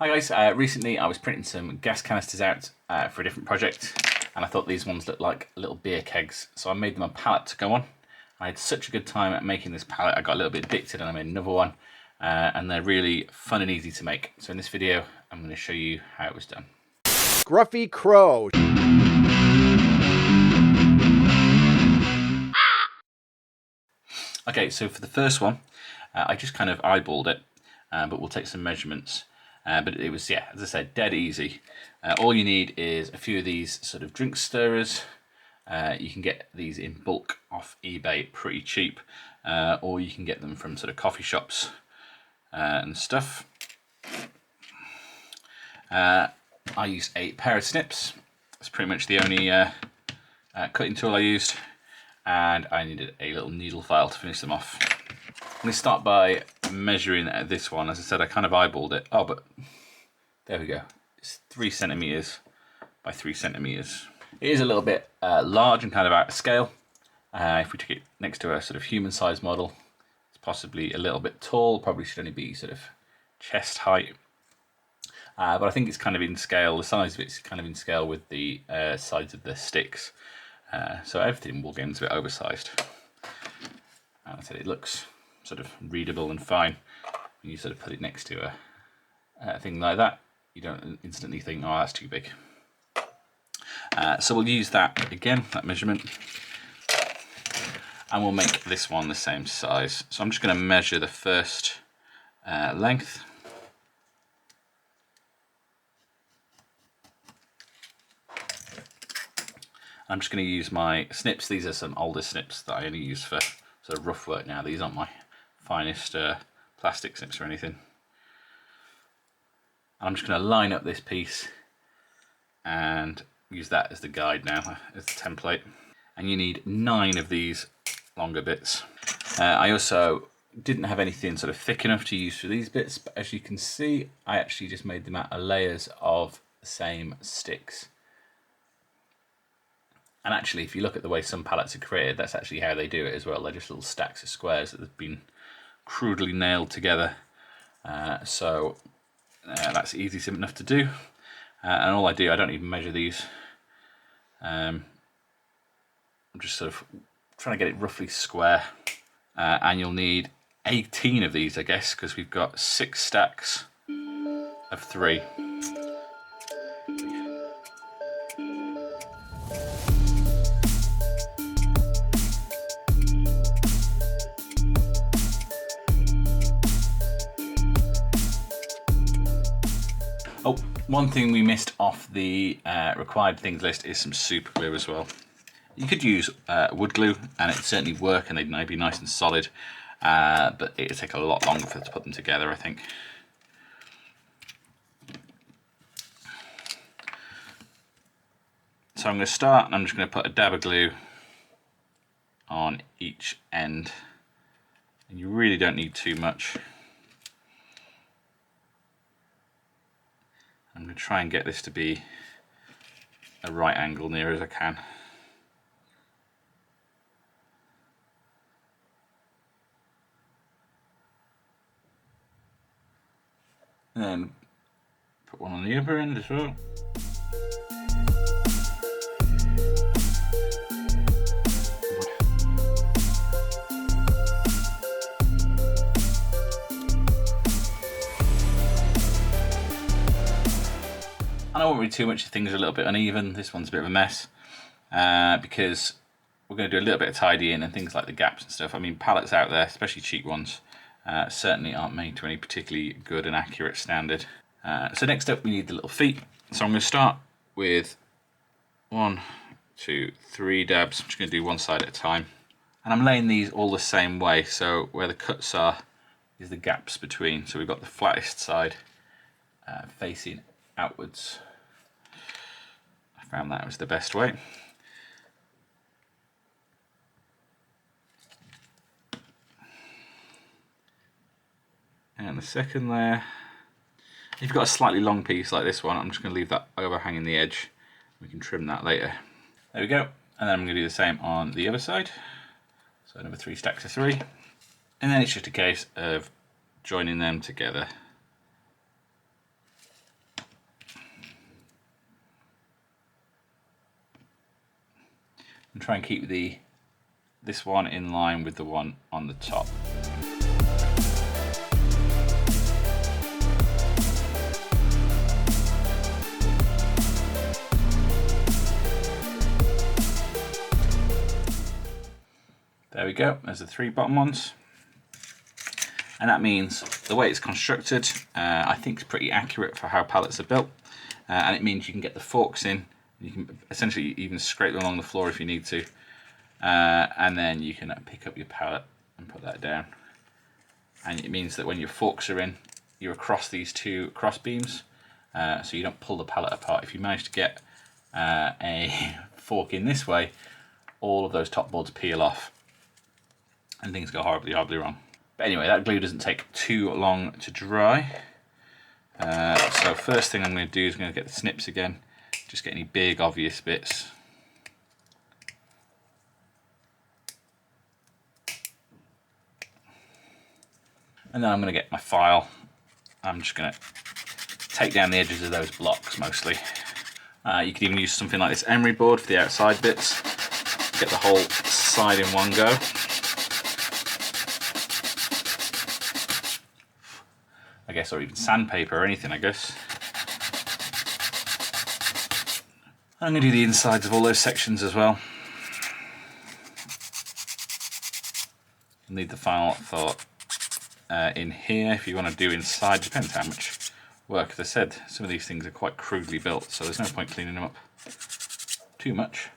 Hi guys, recently I was printing some gas canisters out for a different project, and I thought these ones looked like little beer kegs, so I made them a pallet to go on. I had such a good time at making this pallet, I got a little bit addicted and I made another one, and they're really fun and easy to make. So in this video I'm going to show you how it was done. Gruffy Crow. Okay, so for the first one, I just kind of eyeballed it, but we'll take some measurements. But it was, yeah, as I said, dead easy. All you need is a few of these sort of drink stirrers. You can get these in bulk off eBay pretty cheap, or you can get them from sort of coffee shops and stuff. I used a pair of snips. That's pretty much the only cutting tool I used, and I needed a little needle file to finish them off. I'm going to start by measuring this one. As I said, I kind of eyeballed it. Oh, but there we go. It's 3 centimeters by 3 centimeters. It is a little bit large and kind of out of scale. If we took it next to a sort of human-sized model, it's possibly a little bit tall. Probably should only be sort of chest height. But I think it's kind of in scale. The size of it's kind of in scale with the sides of the sticks. So everything in Wargames is a bit oversized. I said it looks sort of readable and fine. When you sort of put it next to a thing like that, you don't instantly think, oh, that's too big. So we'll use that again, that measurement, and we'll make this one the same size. So I'm just going to measure the first length. I'm just going to use my snips. These are some older snips that I only use for sort of rough work now. These aren't my finest plastic snips or anything. I'm just going to line up this piece and use that as the guide now, as the template. And you need 9 of these longer bits. I also didn't have anything sort of thick enough to use for these bits, but as you can see, I actually just made them out of layers of the same sticks. And actually, if you look at the way some pallets are created, that's actually how they do it as well. They're just little stacks of squares that have been crudely nailed together. So that's easy enough to do. And all I do, I don't even measure these. I'm just sort of trying to get it roughly square. And you'll need 18 of these, I guess, because we've got 6 stacks of 3. Oh, one thing we missed off the required things list is some super glue as well. You could use wood glue and it'd certainly work and they'd be nice and solid, but it'd take a lot longer to put them together, I think. So I'm going to start and I'm just going to put a dab of glue on each end. And you really don't need too much. I'm going to try and get this to be a right angle near as I can. And then put one on the other end as well. And I won't read too much, things are a little bit uneven. This one's a bit of a mess because we're going to do a little bit of tidying and things like the gaps and stuff. I mean, pallets out there, especially cheap ones, certainly aren't made to any particularly good and accurate standard. So next up we need the little feet. So I'm going to start with 1, 2, 3 dabs. I'm just going to do one side at a time. And I'm laying these all the same way, so where the cuts are is the gaps between. So we've got the flattest side facing outwards. I found that was the best way. And the second layer. If you've got a slightly long piece like this one, I'm just going to leave that overhanging the edge. We can trim that later. There we go. And then I'm going to do the same on the other side. So another 3 stacks of 3. And then it's just a case of joining them together. and try and keep this one in line with the one on the top. There we go, there's the 3 bottom ones. And that means the way it's constructed, I think is pretty accurate for how pallets are built. And it means you can get the forks in, you can essentially even scrape them along the floor if you need to. And then you can pick up your pallet and put that down. And it means that when your forks are in, you're across these 2 cross beams, so you don't pull the pallet apart. If you manage to get a fork in this way, all of those top boards peel off and things go horribly wrong. But anyway, that glue doesn't take too long to dry. So first thing I'm going to do is I'm going to get the snips again, just get any big obvious bits. And then I'm going to get my file. I'm just going to take down the edges of those blocks mostly. You could even use something like this emery board for the outside bits. Get the whole side in one go. I guess, or even sandpaper or anything, I guess. I'm going to do the insides of all those sections as well. You'll need the file for in here if you want to do inside. Depends how much work. As I said, some of these things are quite crudely built, so there's no point cleaning them up too much.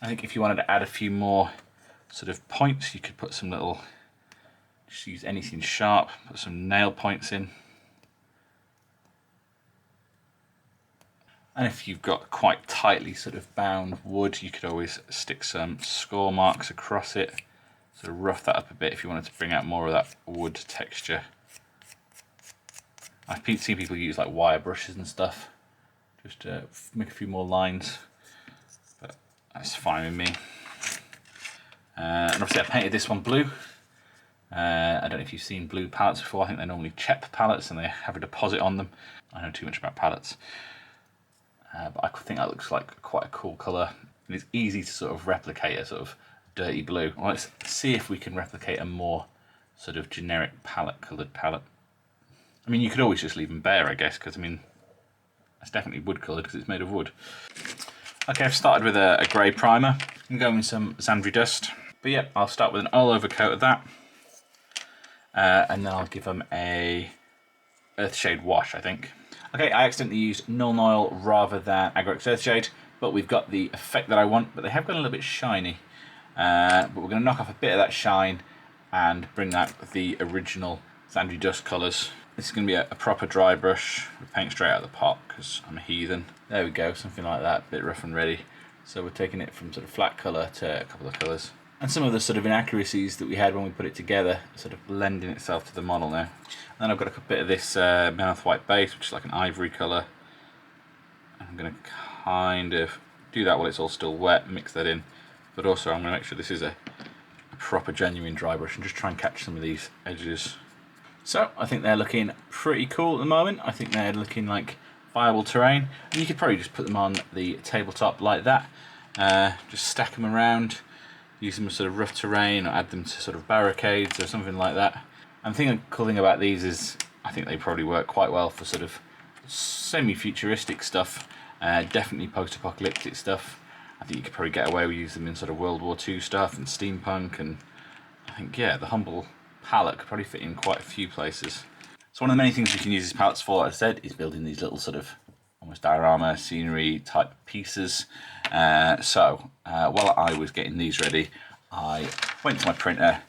I think if you wanted to add a few more sort of points, you could put some little, just use anything sharp, put some nail points in. And if you've got quite tightly sort of bound wood, you could always stick some score marks across it, sort of rough that up a bit if you wanted to bring out more of that wood texture. I've seen people use like wire brushes and stuff, just to make a few more lines, but that's fine with me. And obviously I painted this one blue. I don't know if you've seen blue pallets before. I think they're normally CHEP pallets and they have a deposit on them. I don't know too much about pallets. But I think that looks like quite a cool colour. And it's easy to sort of replicate a sort of dirty blue. Well, let's see if we can replicate a more sort of generic palette coloured palette. I mean, you could always just leave them bare, I guess, because I mean, it's definitely wood coloured because it's made of wood. Okay, I've started with a grey primer. I'm going with some Zandri dust. But yeah, I'll start with an all over coat of that. And then I'll give them a Earthshade wash, I think. Okay, I accidentally used Nuln Oil rather than Agrax Earthshade, but we've got the effect that I want, but they have got a little bit shiny. But we're going to knock off a bit of that shine and bring out the original Zandri dust colours. This is going to be a proper dry brush with paint straight out of the pot because I'm a heathen. There we go, something like that, a bit rough and ready. So we're taking it from sort of flat colour to a couple of colours. And some of the sort of inaccuracies that we had when we put it together are sort of lending itself to the model now. And then I've got a bit of this Mammoth White base, which is like an ivory colour. I'm going to kind of do that while it's all still wet, mix that in. But also I'm going to make sure this is a proper genuine dry brush and just try and catch some of these edges. So I think they're looking pretty cool at the moment. I think they're looking like viable terrain. And you could probably just put them on the tabletop like that. Just stack them around, use them as sort of rough terrain, or add them to sort of barricades or something like that. And the thing, cool thing about these is I think they probably work quite well for sort of semi-futuristic stuff, definitely post-apocalyptic stuff. I think you could probably get away with using them in sort of World War II stuff and steampunk, and I think, yeah, the humble palette could probably fit in quite a few places. So one of the many things you can use these palettes for, as I said, is building these little sort of almost diorama, scenery type pieces. So while I was getting these ready, I went to my printer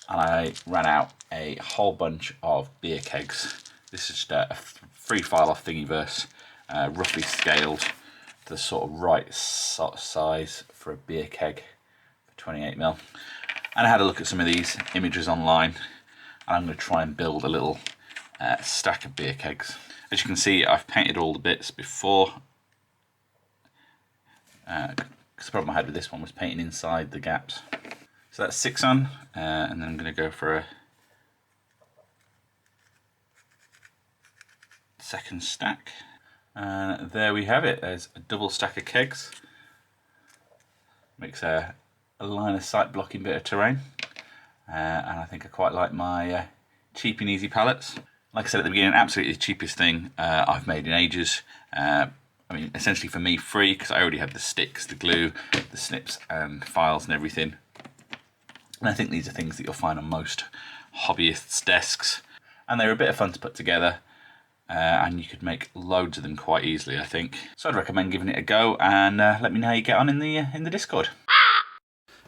and I ran out a whole bunch of beer kegs. This is just a free file off Thingiverse, roughly scaled to the sort of right sort of size for a beer keg for 28mm. And I had a look at some of these images online, and I'm going to try and build a little stack of beer kegs. As you can see, I've painted all the bits before, because the problem I had with this one was painting inside the gaps. So that's 6 on, and then I'm going to go for a second stack. And there we have it. There's a double stack of kegs. Makes a line of sight blocking bit of terrain. And I think I quite like my cheap and easy pallets. Like I said at the beginning, absolutely the cheapest thing I've made in ages. I mean, essentially for me, free, because I already had the sticks, the glue, the snips and files and everything. And I think these are things that you'll find on most hobbyists' desks. And they're a bit of fun to put together. And you could make loads of them quite easily, I think. So I'd recommend giving it a go, and let me know how you get on in the Discord.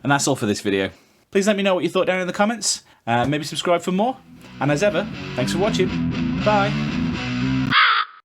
And that's all for this video. Please let me know what you thought down in the comments. Maybe subscribe for more. And as ever, thanks for watching. Bye.